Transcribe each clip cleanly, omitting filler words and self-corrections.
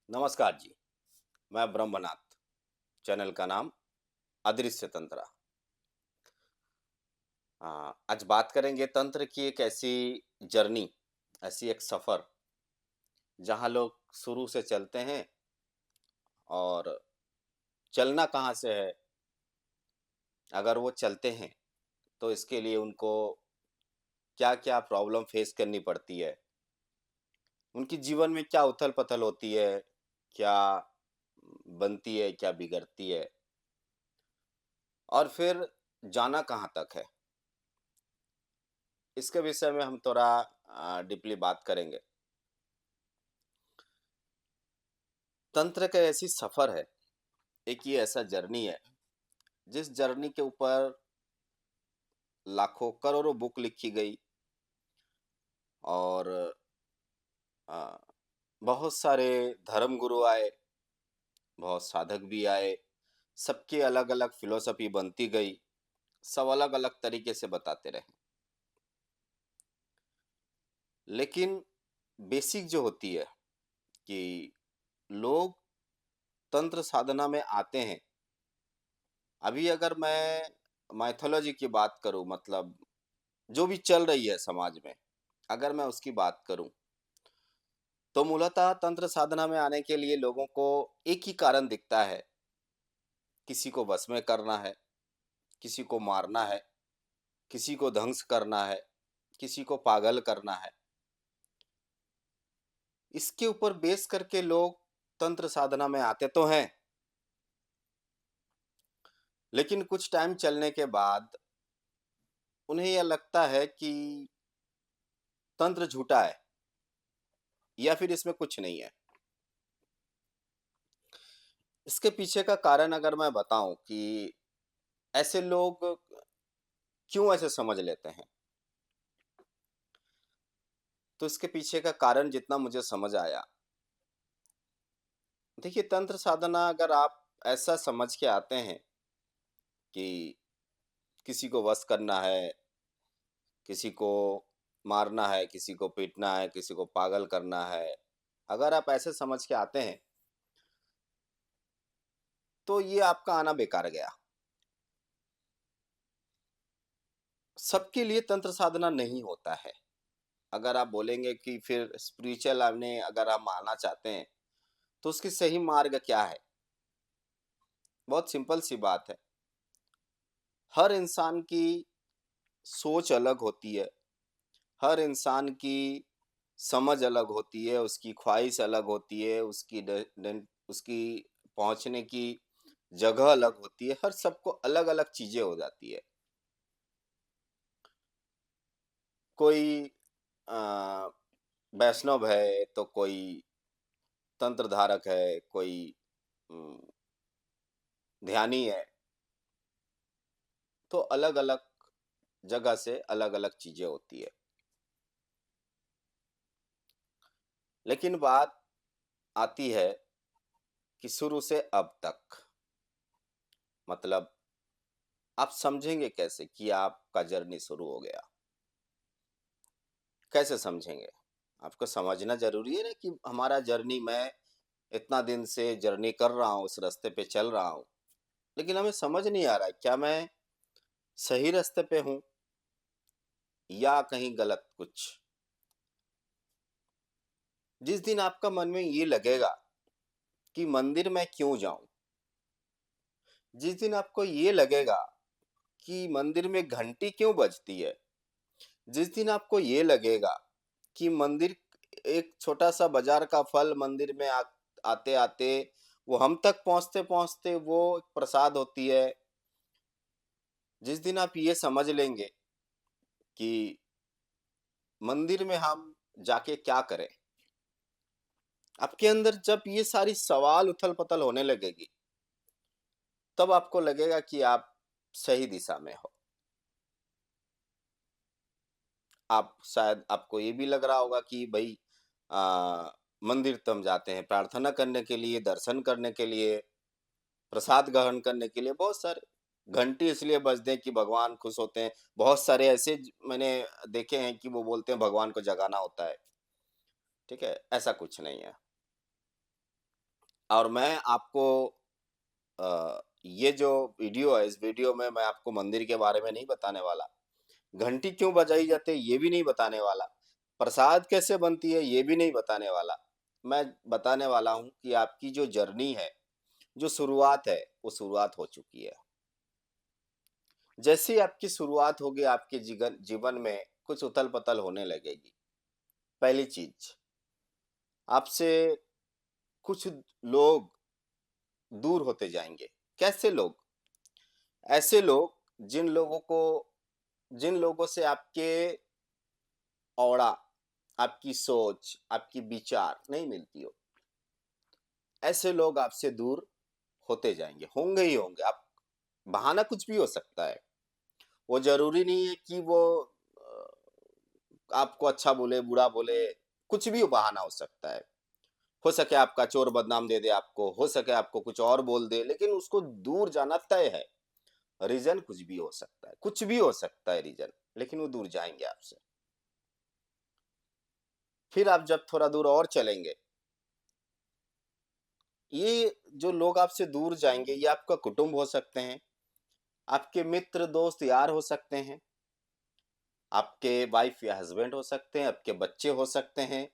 नमस्कार जी। मैं ब्रह्मनाथ। चैनल का नाम अदृश्य तंत्र। आज बात करेंगे तंत्र की एक ऐसी जर्नी, ऐसी एक सफ़र जहाँ लोग शुरू से चलते हैं और चलना कहाँ से है, अगर वो चलते हैं तो इसके लिए उनको क्या-क्या प्रॉब्लम फेस करनी पड़ती है, उनके जीवन में क्या उथल-पुथल होती है, क्या बनती है, क्या बिगड़ती है और फिर जाना कहाँ तक है। इसके विषय में हम थोड़ा डीपली बात करेंगे। तंत्र का ऐसी सफ़र है, एक ये ऐसा जर्नी है, जिस जर्नी के ऊपर लाखों करोड़ों बुक लिखी गई और अ, बहुत सारे धर्मगुरु आए, बहुत साधक भी आए, सबकी अलग-अलग फ़िलॉसफ़ी बनती गई, सब अलग-अलग तरीके से बताते रहे। लेकिन बेसिक जो होती है कि लोग तंत्र साधना में आते हैं। अभी अगर मैं माइथोलॉजी की बात करूँ, मतलब जो भी चल रही है समाज में, अगर मैं उसकी बात करूँ, तो मूलतः तंत्र साधना में आने के लिए लोगों को एक ही कारण दिखता है, किसी को वश में करना है, किसी को मारना है, किसी को ध्वंस करना है, किसी को पागल करना है। इसके ऊपर बेस करके लोग तंत्र साधना में आते तो हैं, लेकिन कुछ टाइम चलने के बाद उन्हें यह लगता है कि तंत्र झूठा है या फिर इसमें कुछ नहीं है। इसके पीछे का कारण अगर मैं बताऊं कि ऐसे लोग क्यों ऐसे समझ लेते हैं, तो इसके पीछे का कारण जितना मुझे समझ आया, देखिए तंत्र साधना अगर आप ऐसा समझ के आते हैं कि किसी को वश करना है, किसी को मारना है, किसी को पीटना है, किसी को पागल करना है, अगर आप ऐसे समझ के आते हैं, तो ये आपका आना बेकार गया। सबके लिए तंत्र साधना नहीं होता है। अगर आप बोलेंगे कि फिर स्पिरिचुअल आपने अगर आप मानना चाहते हैं, तो उसकी सही मार्ग क्या है? बहुत सिंपल सी बात है। हर इंसान की सोच अलग होती है, हर इंसान की समझ अलग होती है, उसकी ख्वाहिश अलग होती है, उसकी उसकी पहुंचने की जगह अलग होती है, हर सबको अलग-अलग चीजें हो जाती है। कोई अ, वैष्णव है, तो कोई तंत्र धारक है, कोई उम, ध्यानी है, तो अलग-अलग जगह से अलग-अलग चीजें होती है। लेकिन बात आती है कि शुरू से अब तक, मतलब आप समझेंगे कैसे कि आपका जर्नी शुरू हो गया? कैसे समझेंगे? आपको समझना ज़रूरी है ना कि हमारा जर्नी, मैं इतना दिन से जर्नी कर रहा हूँ, उस रास्ते पे चल रहा हूँ, लेकिन हमें समझ नहीं आ रहा है, क्या मैं सही रास्ते पे हूँ या कहीं गलत कुछ? जिस दिन आपका मन में ये लगेगा कि मंदिर में क्यों जाऊँ? जिस दिन आपको ये लगेगा कि मंदिर में घंटी क्यों बजती है? जिस दिन आपको ये लगेगा कि मंदिर, एक छोटा-सा बाज़ार का फल मंदिर में आते-आते वो हम तक पहुँचते-पहुँचते वो प्रसाद होती है। जिस दिन आप ये समझ लेंगे कि मंदिर में हम जाके क्या करें? आपके अंदर जब ये सारी सवाल उथल-पुथल होने लगेगी, तब आपको लगेगा कि आप सही दिशा में हो। आप शायद, आपको ये भी लग रहा होगा कि भई मंदिर तो हम जाते हैं प्रार्थना करने के लिए, दर्शन करने के लिए, प्रसाद ग्रहण करने के लिए, बहुत सारे घंटी इसलिए बजते हैं कि भगवान खुश होते हैं। बहुत सारे ऐसे मैंने देखे हैं कि वो बोलते हैं भगवान को जगाना होता है। ठीक है? ऐसा कुछ नहीं है। और मैं आपको ये जो वीडियो है, इस वीडियो में मैं आपको मंदिर के बारे में नहीं बताने वाला। घंटी क्यों बजाई जाती है, ये भी नहीं बताने वाला। प्रसाद कैसे बनती है, ये भी नहीं बताने वाला। मैं बताने वाला हूँ कि आपकी जो जर्नी है, जो शुरुआत है, वो शुरुआत हो चुकी है। जैसे ही आपकी शुरुआत होगी, आपके जीवन जीवन में कुछ उथल-पुथल होने लगेगी। पहली चीज़, आपसे कुछ लोग दूर होते जाएँगे। कैसे लोग? ऐसे लोग जिन लोगों से आपके ऑरा, आपकी सोच, आपकी विचार नहीं मिलती हो, ऐसे लोग आपसे दूर होते जाएँगे, होंगे ही होंगे। आप बहाना कुछ भी हो सकता है। वो ज़रूरी नहीं है कि वो आपको अच्छा बोले, बुरा बोले, कुछ भी बहाना हो सकता है। हो सके आपका चोर बदनाम दे दे आपको, हो सके आपको कुछ और बोल दे, लेकिन उसको दूर जाना तय है। रीज़न कुछ भी हो सकता है, कुछ भी हो सकता है रीज़न, लेकिन वो दूर जाएँगे आपसे। फिर आप जब थोड़ा दूर और चलेंगे, ये जो लोग आपसे दूर जाएँगे, ये आपका कुटुंब हो सकते हैं, आपके मित्र, दोस्त, यार हो सकते हैं, आपके वाइफ़ या हस्बैंड हो सकते हैं, आपके बच्चे हो सकते हैं,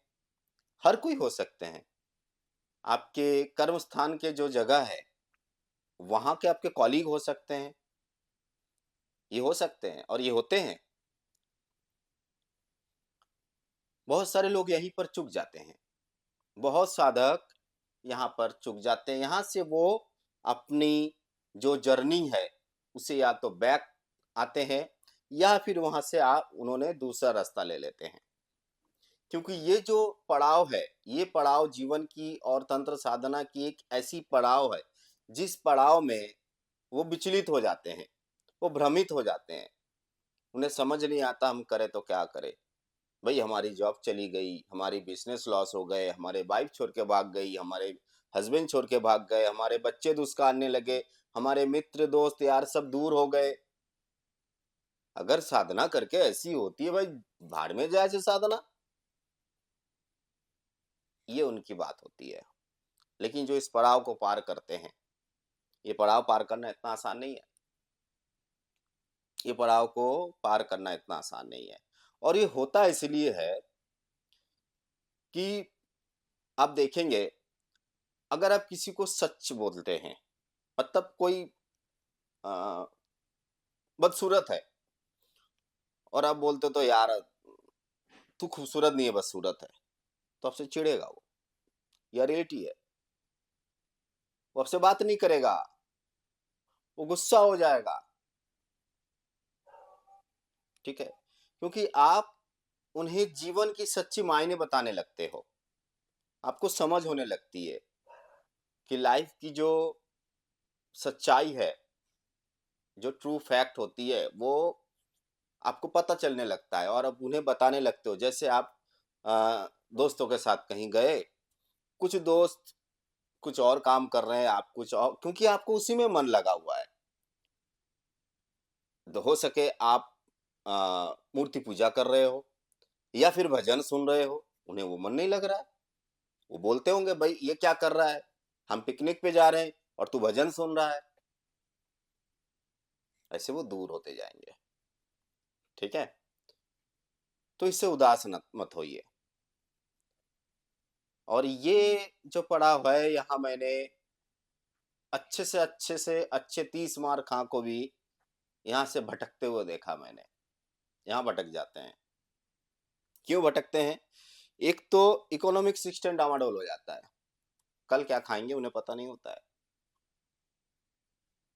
हर कोई हो सकते हैं। आपके कर्म स्थान के जो जगह है, वहाँ के आपके कॉलीग हो सकते हैं, ये हो सकते हैं और ये होते हैं। बहुत सारे लोग यहीं पर चूक जाते हैं। बहुत साधक यहाँ पर चूक जाते हैं। यहाँ से वो अपनी जो जर्नी है, उसे या तो बैक आते हैं या फिर वहाँ से उन्होंने दूसरा रास्ता ले लेते हैं। क्योंकि ये जो पड़ाव है, ये पड़ाव जीवन की और तंत्र साधना की एक ऐसी पड़ाव है, जिस पड़ाव में वो विचलित हो जाते हैं, वो भ्रमित हो जाते हैं। उन्हें समझ नहीं आता हम करें तो क्या करें? भई हमारी जॉब चली गई, हमारी बिज़नेस लॉस हो गए, हमारे वाइफ़ छोड़ के भाग गई, हमारे हस्बैंड छोड़ के भाग गए, हमारे बच्चे दुष्कारने लगे, हमारे मित्र, दोस्त, यार सब दूर हो गए। अगर साधना करके ऐसी होती है भाई, भाड़ में जाए ऐसी साधना, ये उनकी बात होती है। लेकिन जो इस पड़ाव को पार करते हैं, ये पड़ाव पार करना इतना आसान नहीं है। ये पड़ाव को पार करना इतना आसान नहीं है। और ये होता इसलिए है कि आप देखेंगे, अगर आप किसी को सच बोलते हैं, मतलब कोई अ, बदसूरत है और आप बोलते हो तो यार तू खूबसूरत नहीं है, बदसूरत है, तो आपसे चिढ़ेगा वो। या रियलिटी है, वो आपसे बात नहीं करेगा, वो गुस्सा हो जाएगा। ठीक है, क्योंकि आप उन्हें जीवन की सच्ची मायने बताने लगते हो, आपको समझ होने लगती है कि लाइफ की जो सच्चाई है, जो ट्रू फैक्ट होती है, वो आपको पता चलने लगता है और आप उन्हें बताने लगते हो। जैसे आप दोस्तों के साथ कहीं गए, कुछ दोस्त कुछ और काम कर रहे हैं, आप कुछ और, क्योंकि आपको उसी में मन लगा हुआ है। तो हो सके आप मूर्ति पूजा कर रहे हो या फिर भजन सुन रहे हो, उन्हें वो मन नहीं लग रहा है। वो बोलते होंगे, भाई ये क्या कर रहा है? हम पिकनिक पे जा रहे हैं और तू भजन सुन रहा है। ऐसे वो दूर होते जाएंगे। ठीक है, तो इससे उदास मत होइए। और ये जो पड़ाव है, यहाँ मैंने अच्छे 30 मार खां को भी यहाँ से भटकते हुए देखा मैंने। यहाँ भटक जाते हैं। क्यों भटकते हैं? एक तो इकोनॉमिक सिस्टम डामाडोल हो जाता है। कल क्या खाएँगे उन्हें पता नहीं होता है।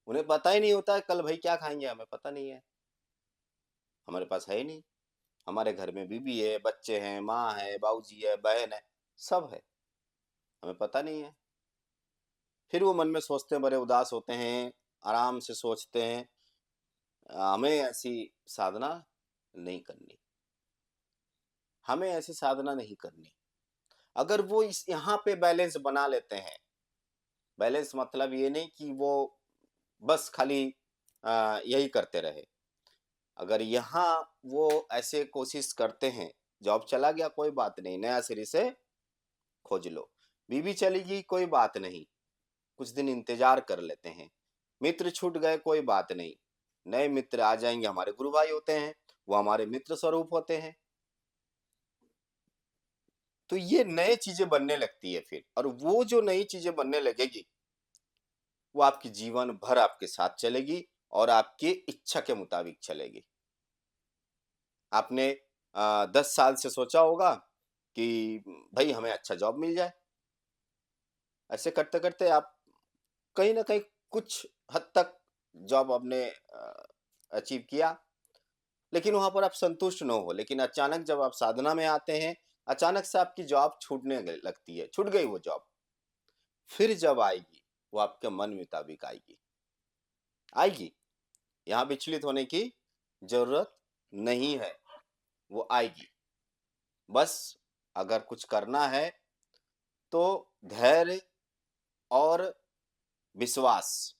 उन्हें पता ही नहीं होता है कल भाई क्या खाएँगे, हमें पता नहीं है। हमारे पास है ही नहीं। हमारे घर में बीवी है, बच्चे हैं, माँ है, बाबूजी है, बहन है, सब है। हमें पता नहीं है। फिर वो मन में सोचते हैं, बड़े उदास होते हैं, आराम से सोचते हैं, हमें ऐसी साधना नहीं करनी। हमें ऐसी साधना नहीं करनी। अगर वो इस यहाँ पे बैलेंस बना लेते हैं, बैलेंस मतलब ये नहीं कि वो बस खाली यही करते रहे। अगर यहाँ वो ऐसे कोशिश करते हैं, जॉब चला गया कोई बात नहीं, नया सिरे से खोज लो। बीवी चली गई कोई बात नहीं, कुछ दिन इंतजार कर लेते हैं। मित्र छूट गए कोई बात नहीं, नए मित्र आ जाएंगे, हमारे गुरु भाई होते हैं, वो हमारे मित्र स्वरूप होते हैं। तो ये नए चीजें बनने लगती है फिर, और वो जो नई चीजें बनने लगेगी वो आपकी जीवन भर आपके साथ चलेगी और आपकी इच्छा के मुताबिक चलेगी। आपने 10 साल से सोचा होगा कि भाई हमें अच्छा जॉब मिल जाए। ऐसे करते करते आप कहीं ना कहीं कुछ हद तक जॉब आपने अचीव किया, लेकिन वहां पर आप संतुष्ट न हो। लेकिन अचानक जब आप साधना में आते हैं, अचानक से आपकी जॉब छूटने लगती है, छूट गई वो जॉब। फिर जब आएगी वो आपके मन मुताबिक आएगी, आएगी। यहाँ विचलित होने की जरूरत नहीं है, वो आएगी। बस अगर कुछ करना है तो धैर्य और विश्वास,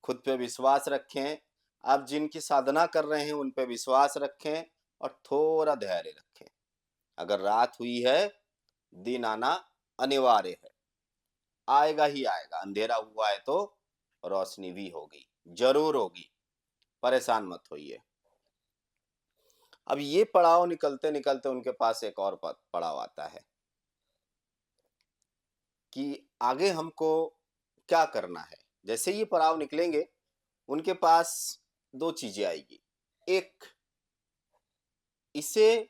खुद पे विश्वास रखें। आप जिनकी साधना कर रहे हैं उन पे विश्वास रखें और थोड़ा धैर्य रखें। अगर रात हुई है, दिन आना अनिवार्य है, आएगा ही आएगा। अंधेरा हुआ है तो रोशनी भी होगी, जरूर होगी, परेशान मत होइए। अब ये पड़ाव निकलते निकलते उनके पास एक और पड़ाव आता है कि आगे हमको क्या करना है। जैसे ये पड़ाव निकलेंगे, उनके पास दो चीजें आएगी। एक, इसे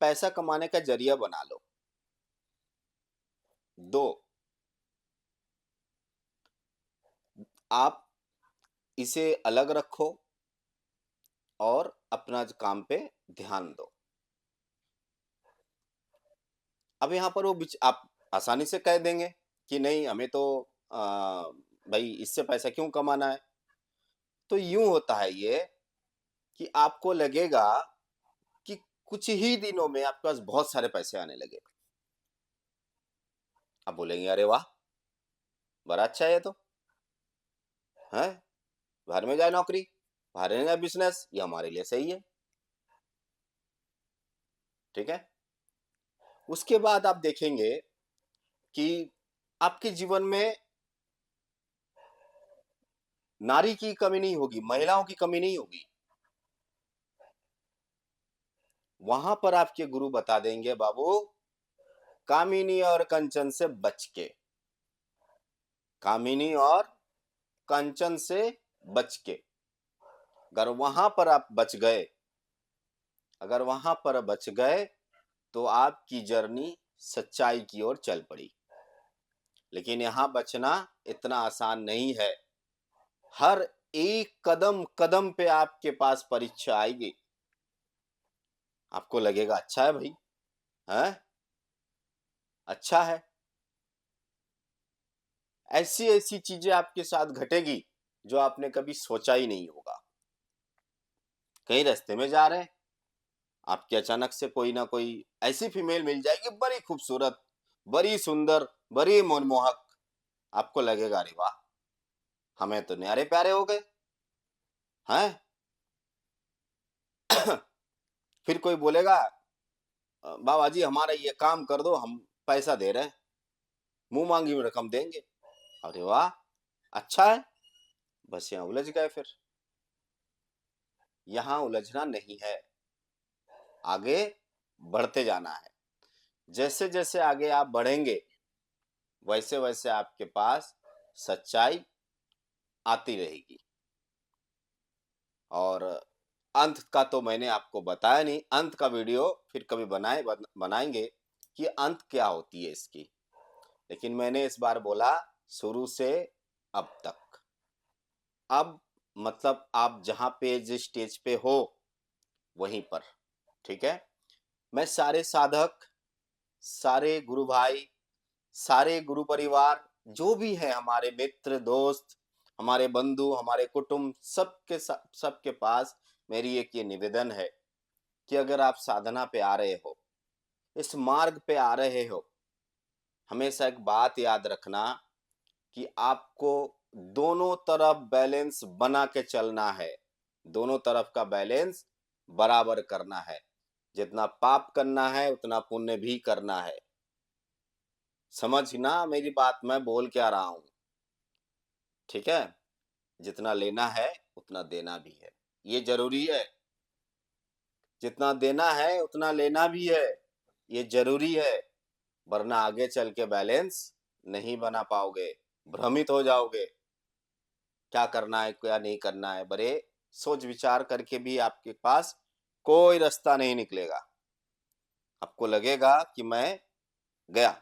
पैसा कमाने का जरिया बना लो। दो, आप इसे अलग रखो और अपना काम पे ध्यान दो। अब यहाँ पर वो आप आसानी से कह देंगे कि नहीं, हमें तो भाई इससे पैसा क्यों कमाना है। तो यूं होता है ये कि आपको लगेगा कि कुछ ही दिनों में आपके पास बहुत सारे पैसे आने लगे। आप बोलेंगे अरे वाह, बड़ा अच्छा है ये तो, है, बाहर में जाए नौकरी, बाहर में जाए बिजनेस, ये हमारे लिए सही है। ठीक है। उसके बाद आप देखेंगे कि आपके जीवन में नारी की कमी नहीं होगी, महिलाओं की कमी नहीं होगी। वहां पर आपके गुरु बता देंगे बाबू, कामिनी और कंचन से बच के, कामिनी और कंचन से बच के। अगर वहां पर आप बच गए, अगर वहां पर बच गए तो आपकी जर्नी सच्चाई की ओर चल पड़ी। लेकिन यहां बचना इतना आसान नहीं है। हर एक कदम कदम पे आपके पास परीक्षा आएगी। आपको लगेगा अच्छा है भाई, है, अच्छा है। ऐसी ऐसी चीजें आपके साथ घटेगी जो आपने कभी सोचा ही नहीं होगा। कहीं रास्ते में जा रहे हैं, आपके अचानक से कोई ना कोई ऐसी फीमेल मिल जाएगी, बड़ी खूबसूरत, बड़ी सुंदर, बड़ी मनमोहक। आपको लगेगा अरे वाह, हमें तो न्यारे प्यारे हो गए, हैं। फिर कोई बोलेगा बाबा जी हमारा ये काम कर दो, हम पैसा दे रहे हैं, मुंह मांगी रकम देंगे। अरे वाह, अच्छा है। बस यहाँ उलझ गए फिर। यहाँ उलझना नहीं है, आगे बढ़ते जाना है। जैसे जैसे आगे आप बढ़ेंगे वैसे वैसे आपके पास सच्चाई आती रहेगी। और अंत का तो मैंने आपको बताया नहीं, अंत का वीडियो फिर कभी बनाएंगे कि अंत क्या होती है इसकी। लेकिन मैंने इस बार बोला शुरू से अब तक। अब मतलब आप जहां पे जिस स्टेज पे हो वहीं पर, ठीक है। मैं सारे साधक, सारे गुरु भाई, सारे गुरु परिवार, जो भी है हमारे मित्र दोस्त, हमारे बंधु, हमारे कुटुंब, सबके पास मेरी एक ये निवेदन है कि अगर आप साधना पे आ रहे हो, इस मार्ग पे आ रहे हो, हमेशा एक बात याद रखना कि आपको दोनों तरफ बैलेंस बना के चलना है। दोनों तरफ का बैलेंस बराबर करना है। जितना पाप करना है उतना पुण्य भी करना है। समझना मेरी बात मैं बोल क्या रहा हूँ, ठीक है? जितना लेना है, उतना देना भी है। ये ज़रूरी है, जितना देना है, उतना लेना भी है। ये ज़रूरी है, वरना आगे चल के बैलेंस नहीं बना पाओगे, भ्रमित हो जाओगे। क्या करना है, क्या नहीं करना है, बड़े सोच विचार करके भी आपके पास कोई रास्ता नहीं निकलेगा। आपको लगेगा कि मैं गया,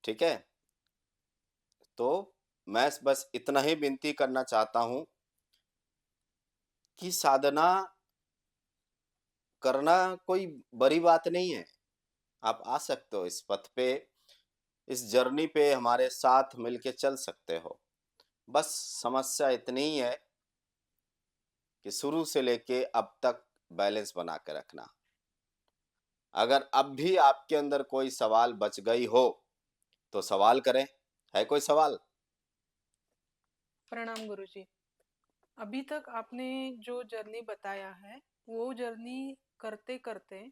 ठीक है? तो मैं बस इतना ही विनती करना चाहता हूँ कि साधना करना कोई बड़ी बात नहीं है। आप आ सकते हो इस पथ पे, इस जर्नी पे हमारे साथ मिलके चल सकते हो। बस समस्या इतनी ही है कि शुरू से लेके अब तक बैलेंस बना के रखना। अगर अब भी आपके अंदर कोई सवाल बच गई हो, तो सवाल करें। है कोई सवाल? प्रणाम गुरुजी। अभी तक आपने जो जर्नी बताया है, वो जर्नी करते करते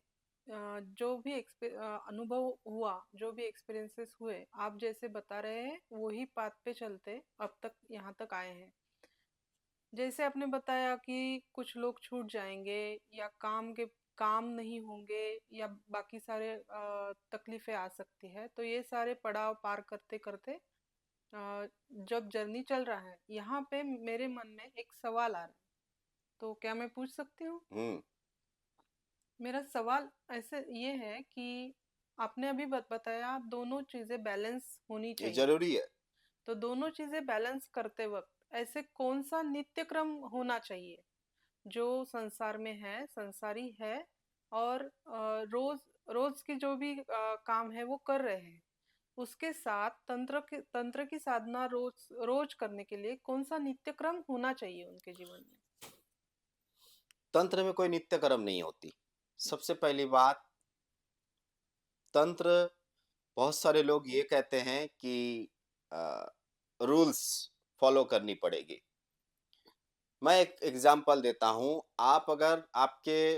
जो भी अनुभव हुआ, जो भी एक्सपीरियंसेस हुए, आप जैसे बता रहे हैं वही पाथ पे चलते अब तक यहाँ तक आए हैं। जैसे आपने बताया कि कुछ लोग छूट जाएंगे, या काम नहीं होंगे, या बाकी सारे तकलीफें आ सकती है, तो ये सारे पड़ाव पार करते करते अ, जब जर्नी चल रहा है, यहाँ पे मेरे मन में एक सवाल आ रहा है, तो क्या मैं पूछ सकती हूँ? हुँ, मेरा सवाल ऐसे ये है कि आपने अभी बताया दोनों चीजें बैलेंस होनी ये चाहिए। ज़रूरी है। तो दोनों चीजें बैलेंस करते वक्त ऐसे कौन सा नित्य क्रम होना चाहिए जो संसार में है, संसारी है, और रोज रोज की जो भी काम है वो कर रहे हैं, उसके साथ तंत्र की साधना रोज रोज करने के लिए कौन सा नित्य क्रम होना चाहिए उनके जीवन में? तंत्र में कोई नित्य कर्म नहीं होती। सबसे पहली बात, तंत्र बहुत सारे लोग ये कहते हैं कि रूल्स फॉलो करनी पड़ेगी। मैं एक एग्जांपल देता हूँ, आप अगर आपके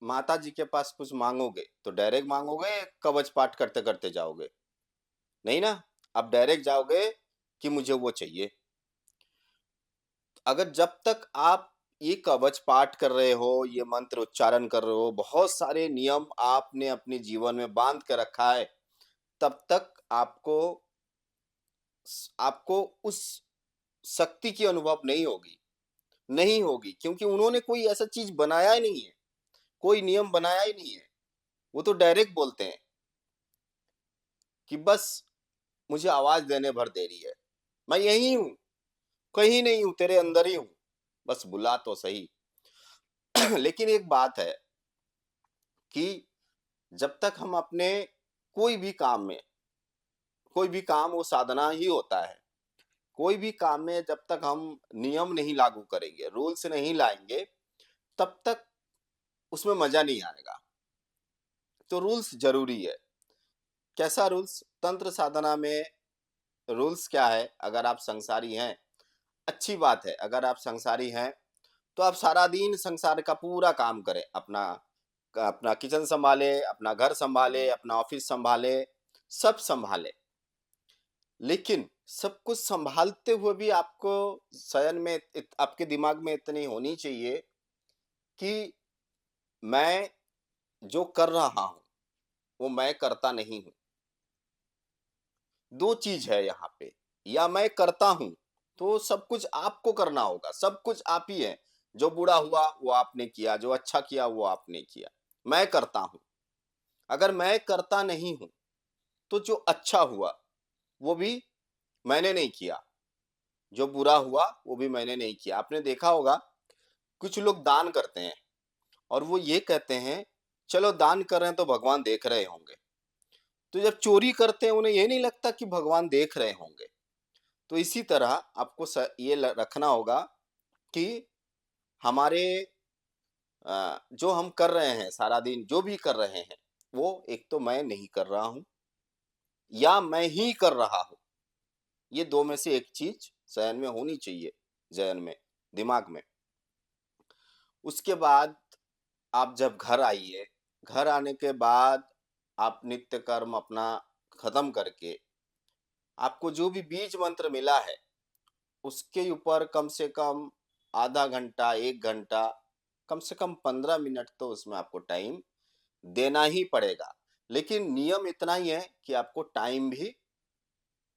माताजी के पास कुछ माँगोगे, तो डायरेक्ट माँगोगे, कवच पाठ करते-करते जाओगे? नहीं ना, आप डायरेक्ट जाओगे कि मुझे वो चाहिए। अगर जब तक आप ये कवच पाठ कर रहे हो, ये मंत्र उच्चारण कर रहे हो, बहुत सारे नियम आपने अपने जीवन में बाँध के रखा है, तब तक आपको उस शक्ति की अनुभव नहीं होगी। नहीं होगी, क्योंकि उन्होंने कोई ऐसा चीज़ बनाया ही नहीं है, कोई नियम बनाया ही नहीं है। वो तो डायरेक्ट बोलते हैं कि बस मुझे आवाज़ देने भर देरी है। मैं यहीं हूँ, कहीं नहीं हूँ, तेरे अंदर ही हूँ, बस बुला तो सही। लेकिन एक बात है कि जब तक हम अपने कोई भी काम में, कोई भी काम वो साधना ही होता है। कोई भी काम में जब तक हम नियम नहीं लागू करेंगे, रूल्स नहीं लाएँगे, तब तक उसमें मज़ा नहीं आएगा। तो रूल्स ज़रूरी है। कैसा रूल्स? तंत्र साधना में रूल्स क्या है? अगर आप संसारी हैं, अच्छी बात है, अगर आप संसारी हैं, तो आप सारा दिन संसार का पूरा काम करें। अपना अपना किचन सँभालें, अपना घर सँभालें, अपना ऑफ़िस सँभालें, सब सँभालें। लेकिन सब कुछ सँभालते हुए भी आपको शयन में आपके दिमाग में इतनी होनी चाहिए कि मैं जो कर रहा हूँ, वो मैं करता नहीं हूँ। 2 चीज़ है यहाँ पे, या मैं करता हूँ, तो सब कुछ आपको करना होगा, सब कुछ आप ही हैं। जो बुरा हुआ वो आपने किया, जो अच्छा किया वो आपने किया। मैं करता हूँ, अगर मैं करता नहीं हूँ, तो जो अच्छा हुआ, वो भी मैंने नहीं किया, जो बुरा हुआ वो भी मैंने नहीं किया। आपने देखा होगा, कुछ लोग दान करते हैं और वो ये कहते हैं, चलो दान कर रहे हैं तो भगवान देख रहे होंगे। तो जब चोरी करते हैं, उन्हें ये नहीं लगता कि भगवान देख रहे होंगे। तो इसी तरह आपको ये रखना होगा कि हमारे जो हम कर रहे हैं सारा दिन, जो भी कर रहे हैं, वो एक तो मैं नहीं कर रहा हूँ, या मैं ही कर रहा हूँ। ये दो में से एक चीज शयन में होनी चाहिए, जहन में, दिमाग में। उसके बाद आप जब घर आइए, घर आने के बाद आप नित्य कर्म अपना खत्म करके आपको जो भी बीज मंत्र मिला है, उसके ऊपर कम से कम आधा घंटा, 1 घंटा, कम से कम 15 मिनट तो उसमें आपको टाइम देना ही पड़ेगा। लेकिन नियम इतना ही है कि आपको टाइम भी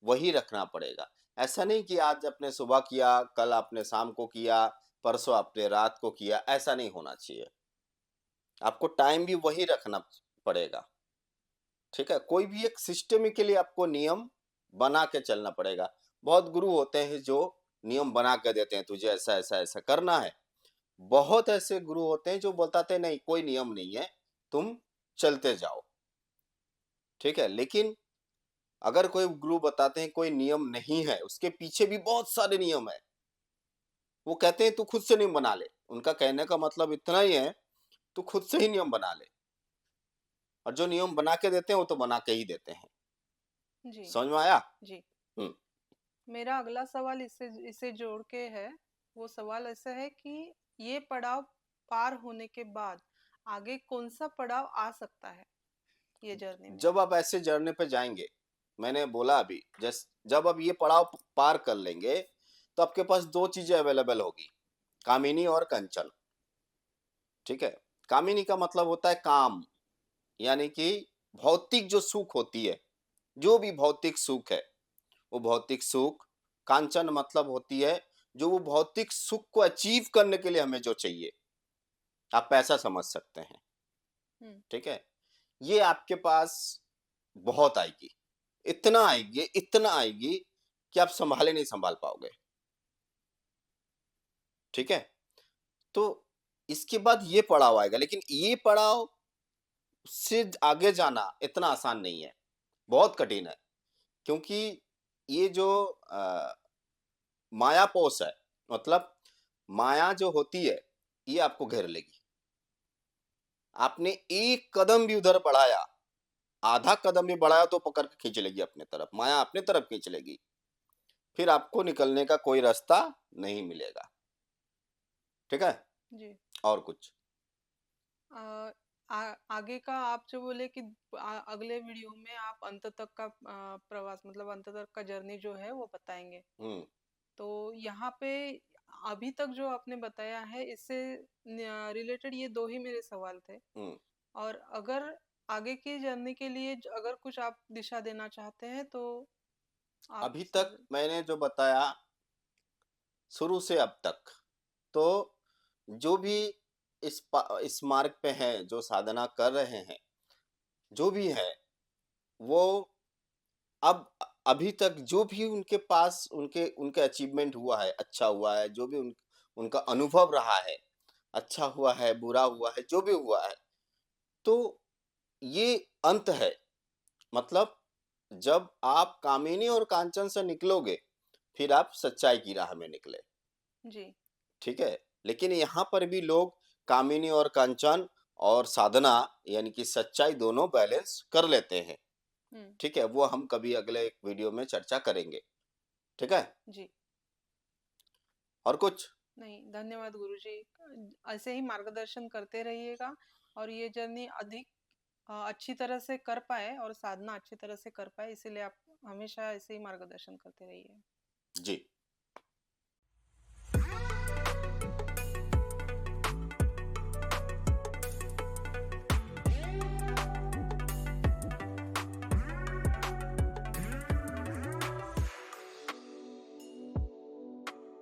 वही रखना पड़ेगा। ऐसा नहीं कि आज आपने सुबह किया, कल आपने शाम को किया, परसों आपने रात को किया, ऐसा नहीं होना चाहिए। आपको टाइम भी वही रखना पड़ेगा, ठीक है? कोई भी एक सिस्टमैटिकली आपको नियम बना के चलना पड़ेगा। बहुत गुरु होते हैं जो नियम बना के देते हैं, तुझे ऐसा, ऐसा, ऐसा करना है। बहुत ऐसे गुरु होते हैं जो बताते हैं नहीं कोई नियम नहीं है, तुम चलते जाओ, ठीक है? लेकिन अगर कोई गुरु बताते हैं कोई नियम नहीं है, उसके पीछे भी बहुत सारे नियम है। वो कहते हैं तू खुद से नियम बना ले। उनका कहने का मतलब इतना ही है, तू खुद से ही नियम बना ले। और जो नियम बना के देते हैं वो तो बना के ही देते हैं। जी, समझ में आया? जी। हुँ, मेरा अगला सवाल इससे इसे जोड़ के है। वो सवाल ऐसा है कि ये पड़ाव पार होने के बाद आगे कौन सा पड़ाव आ सकता है ये जर्नी में? जब आप ऐसे जर्नी पे जाएँगे, मैंने बोला अभी जब आप ये पड़ाव पार कर लेंगे, तो आपके पास 2 चीज़ें अवेलेबल होगी, कामिनी और कंचन, ठीक है? कामिनी का मतलब होता है काम, यानी कि भौतिक जो सुख होती है, जो भी भौतिक सुख है, वो भौतिक सुख। कांचन मतलब होती है, जो वो भौतिक सुख को अचीव करने के लिए हमें जो चाहिए, आप पैसा समझ सकते हैं, हुँ, ठीक है? ये आपके पास बहुत आएगी, इतना आएगी कि आप सँभाले नहीं सँभाल पाओगे, ठीक है? तो इसके बाद ये पड़ाव आएगा, लेकिन ये पड़ाव से आगे जाना इतना आसान नहीं है, बहुत कठिन है, क्योंकि ये जो मायापोष है, मतलब माया जो होती है, ये आपको घेर लेगी। आपने एक कदम भी उधर बढ़ाया, आधा कदम भी बढ़ाया तो पकड़ के खींच लेगी अपने तरफ, माया अपने तरफ खींच लेगी। फिर आपको निकलने का कोई रास्ता नहीं मिलेगा, ठीक है? जी। और कुछ? अ, आगे का आप जो बोले कि अगले वीडियो में आप अंत तक का प्रवास मतलब अंत तक का जर्नी जो है वो बताएंगे। हुँ, तो यहाँ पे अभी तक जो आपने बताया है इससे रिलेटेड ये दो ही मेरे सवाल थे। हुँ। और अगर आगे की जर्नी के लिए अगर कुछ आप दिशा देना चाहते हैं तो आप अभी तक मैंने जो बताया, शुरू से अब तक, तो जो भी इस मार्ग पे हैं, जो साधना कर रहे हैं, जो भी है, वो अब अभी तक जो भी उनके पास उनके उनके अचीवमेंट हुआ है, अच्छा हुआ है, जो भी उनका अनुभव रहा है, अच्छा हुआ है, बुरा हुआ है, जो भी हुआ है, तो ये अंत है। मतलब जब आप कामिनी और कांचन से निकलोगे, फिर आप सच्चाई की राह में निकले, जी। ठीक है? लेकिन यहाँ पर भी लोग कामिनी और कांचन और साधना यानी कि सच्चाई दोनों बैलेंस कर लेते हैं, हम्म। ठीक है? वो हम कभी अगले एक वीडियो में चर्चा करेंगे, ठीक है? जी। और कुछ? नहीं, धन्यवाद गुरुजी। ऐसे ही मार्गदर्शन करते रहिएगा और ये जर्नी अधिक अच्छी तरह से कर पाए और साधना अच्छी तरह से कर पाए, इसीलिए आप हमेशा ऐसे ही मार्गदर्शन करते रहिए। जी।